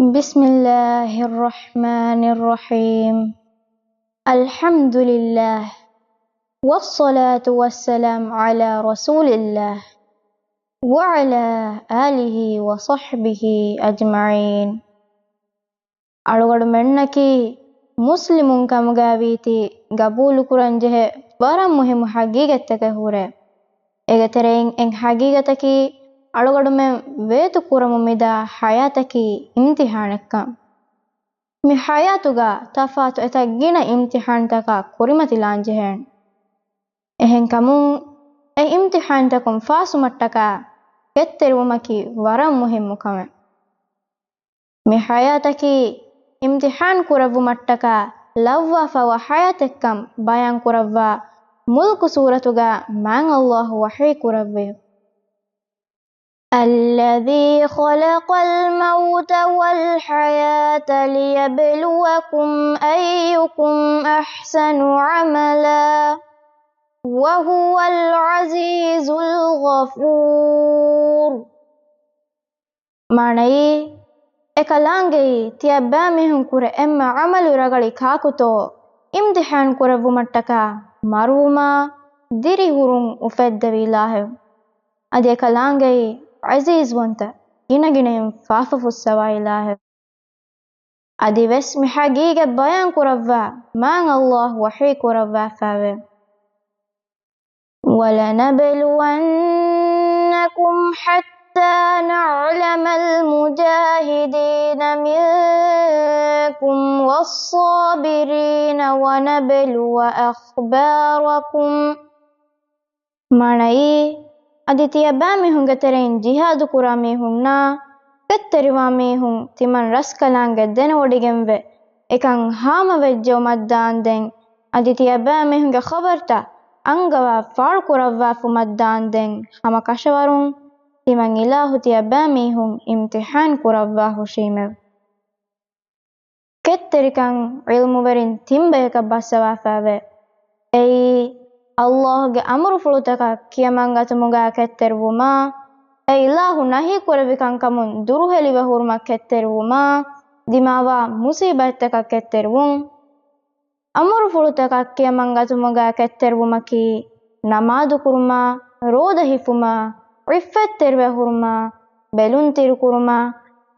بسم الله الرحمن الرحيم. الحمد لله والصلاة والسلام على رسول الله وعلى آله وصحبه أجمعين. ಅಳುಗಡು ಮೆಣ್ಣಕಿ ಮುಸ್ಲಿಮುನ್ ಕಮುಗಾವೀತಿ ಗಬೂಲು ಕುರಂಜೆಹೆ ವರಂ ಮುಹಿಮು ಹಗೀಗತ್ತಗೆ ಹುರೆ ಎಗತೆರೆಯಿನ್ ಎಂ ಹಗೀಗತಕಿ ಅಳುಗಡು ಮೆಂ ವೇತು ಕುರಮು ಮಿದ ಹಯಾತಕಿ ಇಮ್ತಿಹಾನಕ್ಕಂ ಮಿ ಹಯಾತುಗ ತಫಾತು ಎತಗ್ಗಿನ ಇಮ್ತಿಹಾನ್ತಕ ಕುರಿಮತಿಲಾಂಜೆಹೆನ್ ಎಹೆನ್ ಕಮುನ್ ಎ ಇಮ್ತಿಹಾನ್ತಕುಂ ಫಾಸುಮಟ್ಟಕ ಕೆತ್ತೆರುಮಕಿ ವರಂ ಮುಹಿಮ್ಮು ಕಮೆ ಮಿ ಹಯಾತಕಿ ಇಮ್ತಿಹಾನ್ ಕುರವು ಮಟ್ಟಕ ಲವ್ವಾಫವ ಹಯಾತೆಕ್ಕಂ ಬಯಾನ್ ಕುರವ್ವ ಮುಲ್ಕು ಸೂರತುಗ ಮ್ಯಾನ್ ಅಲ್ಲಾಹು ವಹಿ ಕುರವ್ವೆ الذي خلق الموت والحياة ليبلوكم أيكم أحسن عملا وهو العزيز الغفور. معنی එකලාංගෙයි තියබ්බෑමිහුන් කුර එම්ම අමලු රගලි කාකුතෝ ඉම්තිහාන් කුරවු මට්ටක මරුවුමා දිරිහුරුන් උෆෙද්දවිලාහෙව් අද එකලාංගෙයි අසීස් වන්ත ඉනගිනෙම් ෆාෆෆුස්සවයිලාහෙව් අදි වෙස් මිහගීගෙ බයන් කුරව්වා මාන් අල්ලාහ් වහී කුරව්වා ෆාවෙ وَلَنَبْلُوَنَّكُمْ حَتَّى نَعْلَمَ الْمُجَاهِدِينَ مِنكُمْ وَالصَّابِرِينَ وَنَبْلُوَ أَخْبَارَكُمْ. මණයි අදිතිය බෑමිහුන්ගේ තෙරෙන් ජිහාදු කුරාමිහුන්නා පෙත්තරිවාමිහුන් තිමන් රස්කලාංගෙ දෙන ඔඩිගෙන්වෙ එකන් හාම වෙජ්ජෝ මද්දාන් දෙන් අදිතිය බෑමිහුන්ගේ ඛබර්තා අංගවා ෆාල් කුරව්වාෆු මද්දාන් දෙන් හම කෂවරුන් තිමන් ඉලාහුතිය බෑමිහුන් ඉම්තිහාන් කුරව්වාහු ශීමෙව් කෙත්තරිකන් ඉල්මුවරින් තිම්බයක බස්සවාෆාවෙ එයි අල්ලාහ්ගේ අමරු ෆුළුතක කියමංගතුමුගා කෙත්තෙරුවුමා එ ඉලාහු නහී කුරවිකන් කමුන් දුරුහෙලිව හුරුමක් කෙත්තෙරුවුමා දිමාවා මුසීබත්තක කෙත්තෙරුවුන් අමරු ෆුළුතක කියමංගතුමුගා කෙත්තෙරුවුමකි නමාදු කුරුමා රෝද හිෆුමා ඉෆ්ෆෙත්තෙරුව හුරුමා බෙලුන් තිරු කුරුමා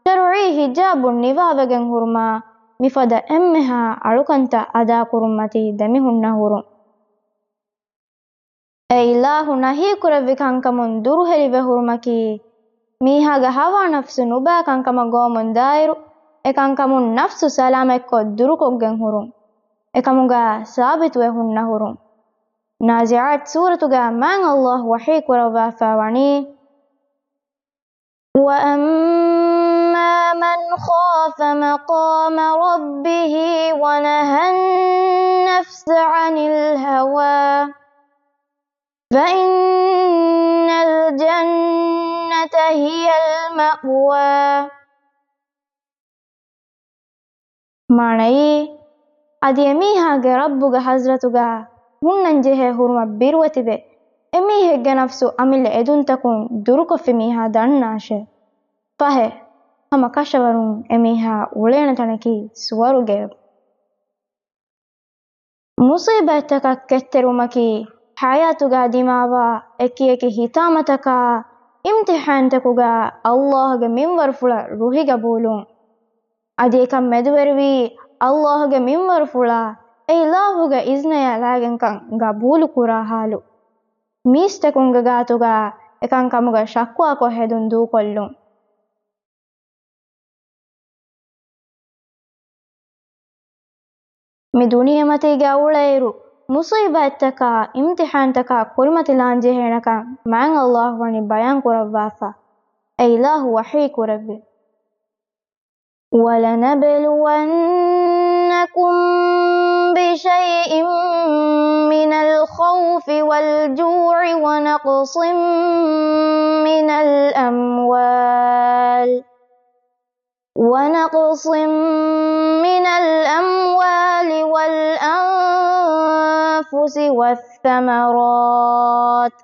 ශරഈ හිජාබුන් නිවාවගෙන් හුරුමා මිෆද එම්මෙහා අලුකන්ත අදා කුරුමති දෙමිහුන්න හුරුම් ಎ ಇಲಾಹು ನಹೀ ಕುರವ್ವಿ ಕಂಕಮುನ್ ದುರುಹೆಲಿವೆ ಹುರುಮಕಿ ಮೀಹಾಗ ಹವಾ ನಫ್ಸು ನುಬಾ ಕಂಕಮ ಗೋಮುನ್ ದಾಯಿರು ಎ ಕಂಕಮುನ್ ನಫ್ಸು ಸಲಾಮೆಕ್ಕೊ ದುರುಕೊಗ್ಗೆನ್ ಹುರುಂ ಎಕಮುಗ ಸಾಬಿತುವೆ ಹುನ್ನ ಹುರುಂ ನಾಜಿಆತ್ ಸೂರತುಗ ಮ್ಯಾನ್ ಅಲ್ಲಾಹ್ ವಹೀ ಕುರವ್ವಾ ಫಾವಣಿ وَأَمَّا مَنْ خَافَ مَقَامَ رَبِّهِ وَنَهَى النَّفْسَ عَنِ الْهَوَى فَإِنَّ الْجَنَّةَ هِيَ الْمَأْوَى. ಮಣಯಿ ಅದಿ ಎಮೀಹಾಗೆ ರಬ್ಬುಗ ಹಜ್ರತುಗ ಹುನ್ನಂಜೆಹೆ ಹುರುಮ ಬಿರುವತಿವೆ ಎಮೀಹೆಗ್ಗೆ ನಫ್ಸು ಅಮಿಲೆ ಎದುಂತಕುನ್ ದುರುಕೊಫಿ ಮೀಹಾ ದಣ್ಣಾಶೆ ಪಹೆ ಹಮ ಕಶವರುನ್ ಎಮೀಹಾ ಉಳೇಣ ತಣಕಿ ಸುವರುಗೆ ಮುಸೀಬತ್ತಕ ಕೆತ್ತೆರುಮಕಿ ಹಯಾತುಗ ದಿಮಾವಾ ಎಕಿಯಕಿ ಹಿತಾಮತಕ ಇಮ್ತಿಹಾನ್ತಕುಗ ಅಲ್ಲಾಹ್ಗೆ ಮಿಂವರ್ಫುಳ ರುಹಿಗ ಬೂಲುಂ ಅದೇಕಂ ಮೆದುವೆರುವಿ ಅಲ್ಲಾಹ್ಗೆ ಮಿಂವರ್ಫುಳ ಎ ಇಲಾಹುಗ ಇಜ್ನೆಯ ಲಾಗೆಂಕಂ ಗಬೂಲು ಕುರಾ ಹಾಲು ಮೀಸ್ತಕುಂಗ ಗಾತುಗ ಎಕಂ ಕಮುಗ ಶಕ್ವಾ ಕೊಹೆದುನ್ ದೂಕೊಲ್ಲುಂ ಮಿ ದುನಿಯಮತಿಗೆ ಅವಳೇರು ಮುಸೀಬತ್ತಕ ಇಮ್ತಿಹಾನ್ತಕ ಕುರಿಮತಿಲಾಂಜೆ ಹೇಣಕ ಮ್ಯಾನ್ ಅಲ್ಲಾಹ್ ವಣಿ ಬಯಾನ್ ಕುರವ್ವಾಫ ಎ ಇಲಾಹು ವಹೀ ಕುರವ್ವಿ وَلَنَبْلُوَنَّكُمْ بِشَيْءٍ مِّنَ الْخَوْفِ وَالْجُوعِ وَنَقْصٍ مِّنَ الْأَمْوَالِ وَالْأَنفُسِ وَالثَّمَرَاتِ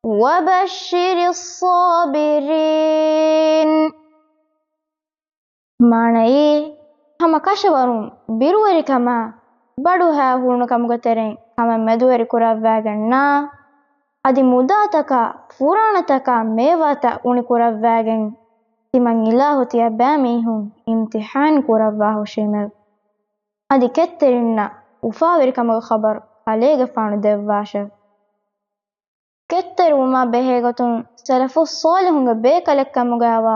وَبَشِّرِ الصَّابِرِينَ. ಮಾಣಯಿ ಹಮ ಕಶವರುಂ ಬಿರುವರಿ ಕಮ ಬಡು ಹಾ ಹೂಣು ಕಮುಗ ತೆರೆಂ ಕಮ ಮೆದುವರಿ ಕುರವ್ವಾಗಣ್ಣ ಅದಿ ಮುದಾತಕ ಪುರಾಣತಕ ಮೇವಾತ ಉಣಿ ಕುರವ್ವಾಗೆಂ ತಿಮಂ ಇಲಾಹುತಿಯ ಬ್ಯಾಮೀಹುಂ ಇಮ್ತಿಹಾನ್ ಕುರವ್ವಾಹು ಶಿಮೆವ್ ಅದಿ ಕೆತ್ತೆರಿನ್ನ ಉಫಾವೆರಿ ಕಮಗ ಖಬರ್ ಕಲೇಗೆ ಫಾಣು ದೆವ್ವಾಶವ್ ಕೆತ್ತೆರು ಉಮಾ ಬೆಹೇಗತುಂ ಸಲಫು ಸಾಲಿಹುಂಗ ಬೇಕಲೆಕ್ಕಮುಗಾವ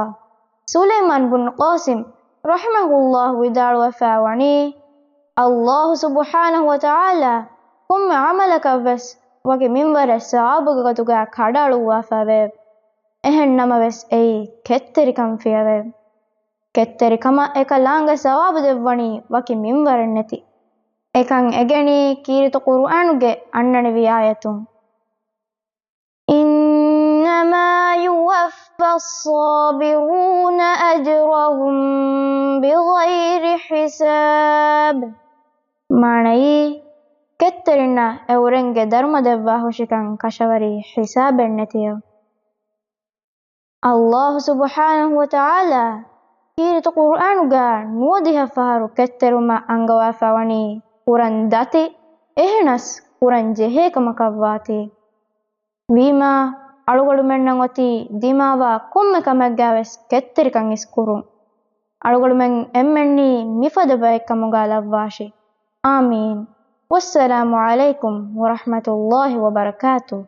ಸುಲೈಮಾನ್ ಬುನ್ ಕಾಸಿಂ ರಹಿಮಹುಲ್ಲಾಹ್ ವಿದಾಳುವ ಫಾವಣಿ ಅಲ್ಲಾಹು ಸುಬ್ಹಾನಹು ವತಆಲಾ ಕೊಮ್ಮೆ ಅಮಲಕವ್ವೆಸ್ ವಗೆ ಮಿಂವರ ಸಾಬುಗತುಗ ಕಡಾಳುವ ಫಾವೆ එහෙන් නමවෙස් එයි කෙත්තරිකම් ෆියවේ කෙත්තරිකම එක ලාංග සවාබ දෙවණි වකි මින්වරන් නැති එකන් එගැනි කීරිත කුර්ආනුගේ අන්නන විආයතුන් ඉන්නමා යුවෆ්ෆස් සාබිරුන අජ්රහුම් බිගෛරි හිසාබ් මානයි කෙත්තරින එවරෙන්ගේ ධර්ම දෙවවා හුෂිකන් කෂවරි හිසාබෙන් නැතිය අල්ලාහ් සුබ්හානහු වතආලා කීරිත කුර්ආනුගා නුවදිහ ෆහරු කෙත්තරම අංගවා ෆවණි කුරන් දති එහෙනස් කුරන් ජෙහේකම කවවාති වීමා අලුගඩු මෙන්නන් ඔති දිමාවා කොම්ම කමග්ගාවස් කෙත්තරිකන් ඉස්කුරුම් අලුගඩු මෙන් එම්මෙන්නි මිෆද බයකමුගා ලව්වාෂි ආමීන් වස්සලාමු අලයිකුම් වරහ්මතුල්ලාහි වබරකාතුහ්